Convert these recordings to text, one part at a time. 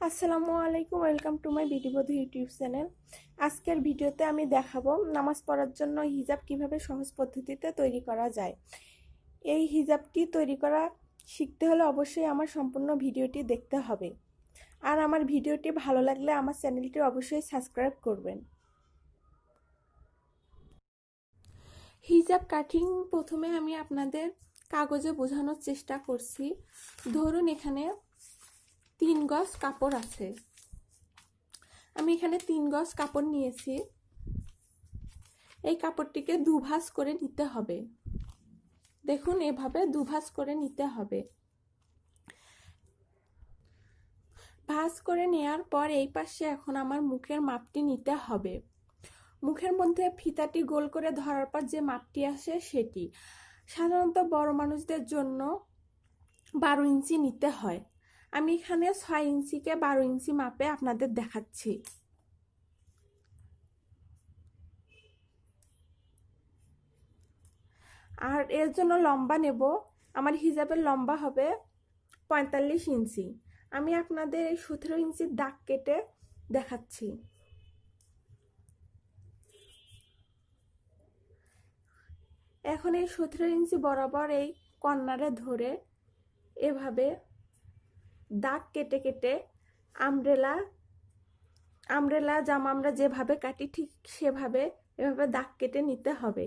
আসসালামু আলাইকুম, welcome to my BD বধূ ইউটিউব চ্যানেল। আজকের ভিডিওতে আমি দেখাবো নামাজ পড়ার জন্য হিজাব কিভাবে সহজ পদ্ধতিতে তৈরি করা যায়। এই হিজাবটি তৈরি করা শিখতে হলে অবশ্যই আমার সম্পূর্ণ ভিডিওটি দেখতে হবে। আর আমার ভিডিওটি ভালো লাগলে আমার চ্যানেলটি অবশ্যই সাবস্ক্রাইব করবেন। হিজাব কাটিং প্রথমে আমি আপনাদের কাগজে বোঝানোর চেষ্টা করছি। ধরুন এখানে 3 গজ কাপড় আছে। আমি এখানে 3 গজ কাপড় নিয়েছি। এই কাপড়টিকে দুভাঁজ করে নিতে হবে। দেখুন এভাবে দুভাঁজ করে নিতে হবে। ভাঁজ করে নেওয়ার পর এই পাশে এখন আমার মুখের মাপটি নিতে হবে। মুখের মধ্যে ফিতাটি গোল করে ধরার পর যে মাপটি আসে সেটি সাধারণত বড় মানুষদের জন্য 12 ইঞ্চি নিতে হয়। আমি এখানে 6 ইঞ্চিকে 12 ইঞ্চি মাপে আপনাদের দেখাচ্ছি। আর এর জন্য লম্বা নেব। আমার হিজাবের লম্বা হবে 45 ইঞ্চি। আমি আপনাদের এই 17 ইঞ্চির দাগ কেটে দেখাচ্ছি। এখন এই 17 ইঞ্চি বরাবর এই কর্নারে ধরে এভাবে দাগ কেটে কেটে আমব্রেলা জামা আমরা যেভাবে কাটি ঠিক সেভাবে এভাবে দাগ কেটে নিতে হবে।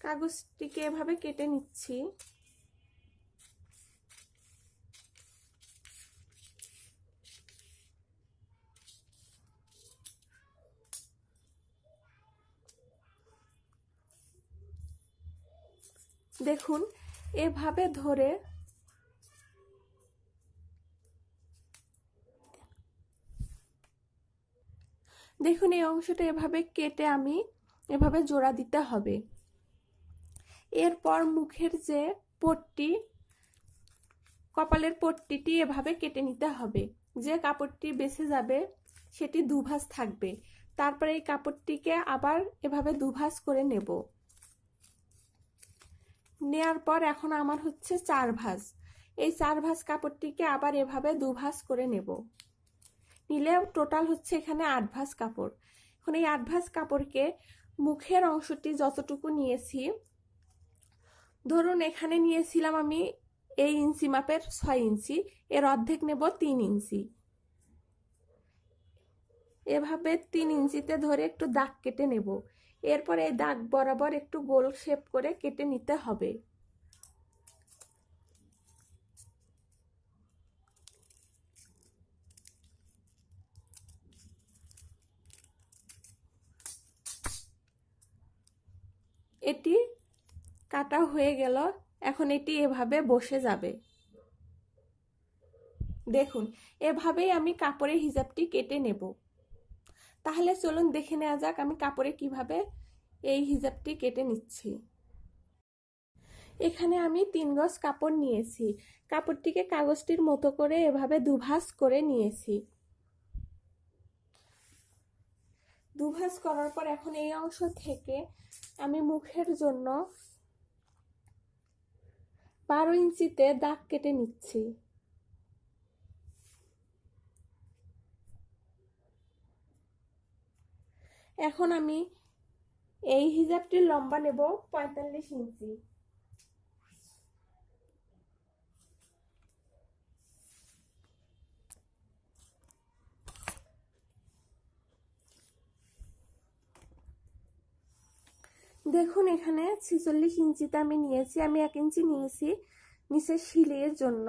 কাগজটিকে এভাবে কেটে নিচ্ছি। দেখুন এভাবে ধরে দেখুন এই অংশটা এভাবে কেটে আমি এভাবে জোড়া দিতে হবে। এরপর মুখের যে পট্টি, কপালের পট্টিটি এভাবে কেটে নিতে হবে। যে কাপড়টি বেঁচে যাবে সেটি দুভাঁজ থাকবে। তারপরে এই কাপড়টিকে আবার এভাবে দুভাঁজ করে নেব। নেয়ার পর এখন আমার হচ্ছে 4 ভাঁজ। এই 4 ভাঁজ কাপড়টিকে আবার এভাবে দুভাঁজ করে নেব। নিলে টোটাল হচ্ছে এখানে 8 ভাঁজ কাপড়। এখন এই 8 ভাঁজ কাপড়কে মুখের অংশটি যতটুকু নিয়েছি, ধরুন এখানে নিয়েছিলাম আমি এই ইঞ্চি মাপের 6 ইঞ্চি, এর অর্ধেক নেব 3 ইঞ্চি। এভাবে 3 ইঞ্চিতে ধরে একটু দাগ কেটে নেব। এরপর এই দাগ বরাবর একটু গোল শেপ করে কেটে নিতে হবে। এটি কাটা হয়ে গেল। এখন এটি এভাবে বসে যাবে। দেখুন এভাবেই আমি কাপড়ের হিজাবটি কেটে নেব। তাহলে চলুন দেখে নেওয়া যাক আমি কাপড়ে কিভাবে এই হিজাবটি কেটে নিচ্ছি। এখানে আমি 3 গজ কাপড় নিয়েছি। কাপড়টিকে কাগজটির মতো করে এভাবে দুভাঁজ করে নিয়েছি। দুভাঁজ করার পর এখন এই অংশ থেকে আমি মুখের জন্য 12 ইঞ্চিতে দাগ কেটে নিচ্ছি। এখন আমি এই হিজাবটির লম্বা নেব 45 ইঞ্চি। দেখুন এখানে 46 ইঞ্চিতে আমি নিয়েছি। আমি 1 ইঞ্চি নিয়েছি নিচের সিলের জন্য।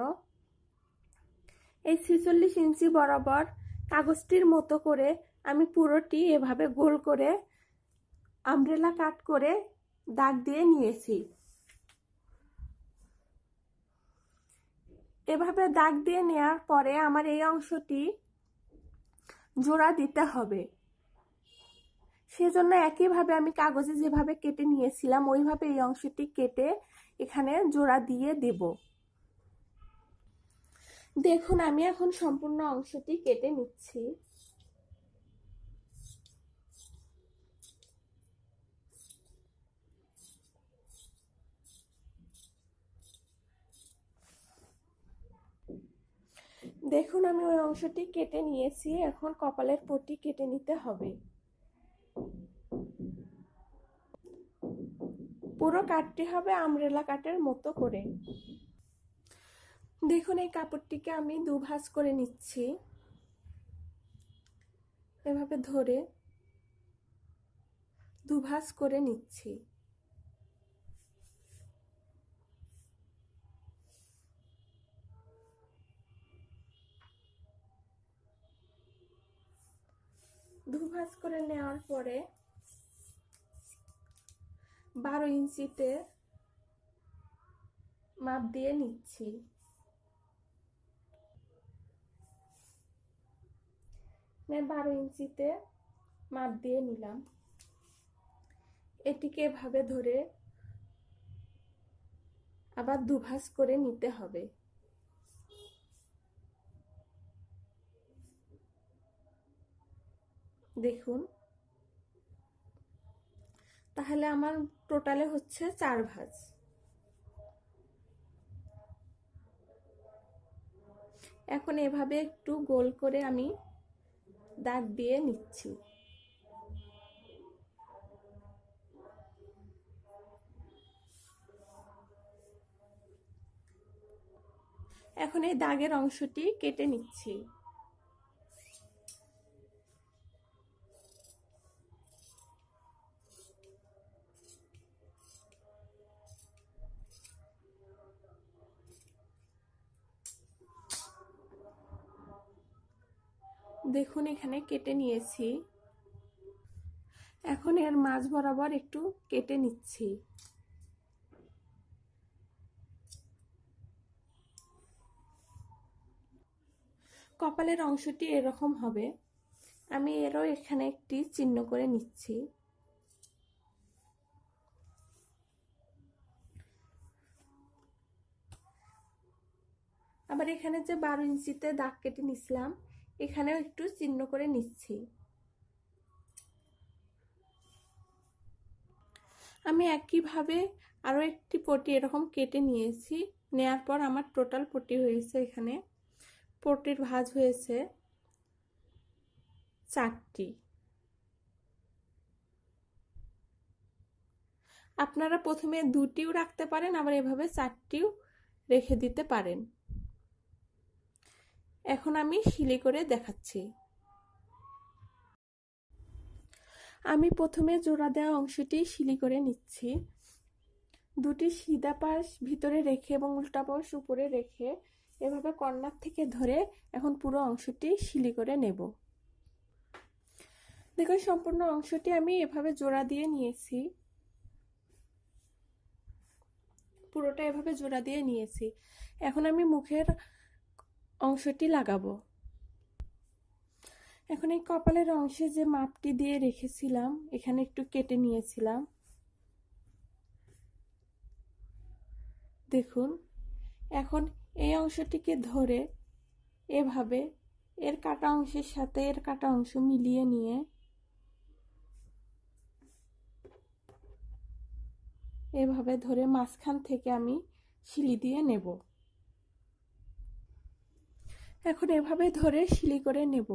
এই 46 ইঞ্চি বরাবর কাগজটির মতো করে আমি পুরোটি এভাবে গোল করে আমব্রেলা কাট করে দাগ দিয়ে নিয়েছি। এভাবে দাগ দিয়ে নেওয়ার পরে আমার এই অংশটি জোড়া দিতে হবে। সেজন্য একইভাবে আমি কাগজে যেভাবে কেটে নিয়েছিলাম ওইভাবে এই অংশটি কেটে এখানে জোড়া দিয়ে দেব। দেখুন আমি এখন সম্পূর্ণ অংশটি কেটে নিচ্ছি। দেখুন আমি ওই অংশটি কেটে নিয়েছি, এখন কপালের পট্টি কেটে নিতে হবে। পুরো কাটতে হবে আমব্রেলা কাটের মতো করে। দেখুন এই কাপড়টিকে আমি দুভাঁজ করে নিচ্ছি, এভাবে ধরে দুভাঁজ করে নিচ্ছি। দুভাঁজ করে নেওয়ার পরে 12 ইঞ্চিতে মাপ দিয়ে নিচ্ছি। 12 ইঞ্চিতে মাপ দিয়ে নিলাম। এটিকে এভাবে ধরে আবার দুভাঁজ করে নিতে হবে। দেখুন তাহলে আমার টোটালে হচ্ছে 4 ভাঁজ। এখন এভাবে একটু গোল করে আমি দাগ দিয়ে নিচ্ছি। এখন এই দাগের অংশটি কেটে নিচ্ছি। দেখুন এখানে কেটে নিয়েছি। এখন এর মাঝ বরাবর একটু কেটে নিচ্ছি। কপালের অংশটি এরকম হবে। আমি এরও এখানে একটি চিহ্ন করে নিচ্ছি। আবার এখানে যে 12 ইঞ্চিতে দাগ কেটে নিছিলাম, এখানেও একটু চিহ্ন করে নিচ্ছি। আমি একইভাবে আরো একটি পটি এরকম কেটে নিয়েছি। নেয়ার পর আমার টোটাল পটি হয়েছে, এখানে পটির ভাঁজ হয়েছে 4টি। আপনারা প্রথমে 2টিও রাখতে পারেন, আবার এভাবে 4টিও রেখে দিতে পারেন। এখন আমি সিলি করে দেখাচ্ছি। আমি প্রথমে জোড়া দেওয়া অংশটি সিলি করে নিচ্ছি। 2টি সিধা পাশ ভিতরে রেখে এবং উল্টা পাশ উপরে রেখে এভাবে কর্নার থেকে ধরে এখন পুরো অংশটি সিলি করে নেব। দেখুন সম্পূর্ণ অংশটি আমি এভাবে জোড়া দিয়ে নিয়েছি, পুরোটা এভাবে জোড়া দিয়ে নিয়েছি। এখন আমি মুখের অংশটি লাগাবো। এখন এই কপালের অংশে যে মাপটি দিয়ে রেখেছিলাম, এখানে একটু কেটে নিয়েছিলাম। দেখুন এখন এই অংশটিকে ধরে এভাবে এর কাটা অংশের সাথে এর কাটা অংশ মিলিয়ে নিয়ে এভাবে ধরে মাঝখান থেকে আমি সিলি দিয়ে নেব। এখন এভাবে ধরে সিলি করে নেব।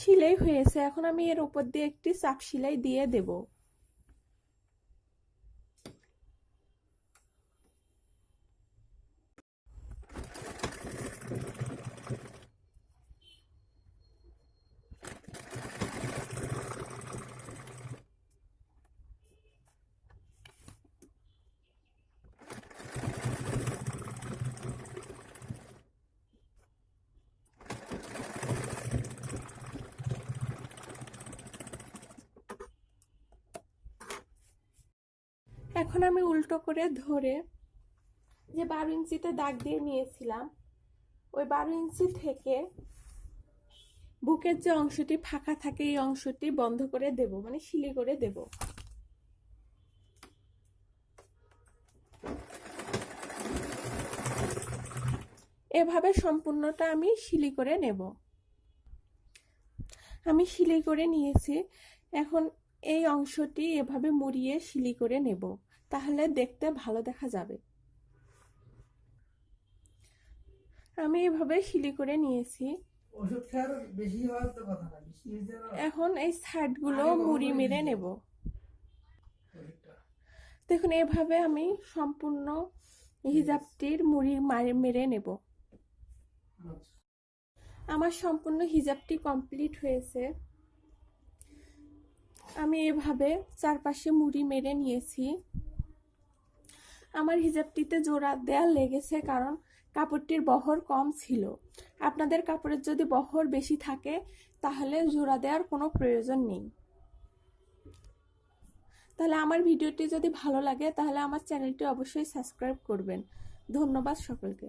সেলাই হয়েছে, এখন আমি এর উপর দিয়ে একটি চাপ সেলাই দিয়ে দেব। এখন আমি উল্টো করে ধরে যে 12 ইঞ্চিতে দাগ দিয়ে নিয়েছিলাম ওই 12 ইঞ্চি থেকে বুকের যে অংশটি ফাঁকা থাকে এই অংশটি বন্ধ করে দেব, মানে সিলি করে দেব। এভাবে সম্পূর্ণটা আমি সিলি করে নেব। আমি সিলি করে নিয়েছি, এখন এই অংশটি এভাবে মুড়িয়ে সিলি করে নেব, তাহলে দেখতে ভালো দেখা যাবে। আমি এভাবে সিলি করে নিয়েছি। এখন এই সাইডগুলো মুড়ি মেরে নেব। দেখুন এভাবে আমি সম্পূর্ণ হিজাবটির মুড়ি মেরে নেব। আমার সম্পূর্ণ হিজাবটি কমপ্লিট হয়েছে। আমি এভাবে চারপাশে মুড়ি মেরে নিয়েছি। আমার হিজাবটিতে জোড়া দেয়া লেগেছে কারণ কাপড়টির বহর কম ছিল। আপনাদের কাপড়ের যদি বহর বেশি থাকে তাহলে জোড়া দেওয়ার কোনো প্রয়োজন নেই। তাহলে আমার ভিডিওটি যদি ভালো লাগে তাহলে আমার চ্যানেলটি অবশ্যই সাবস্ক্রাইব করবেন। ধন্যবাদ সকলকে।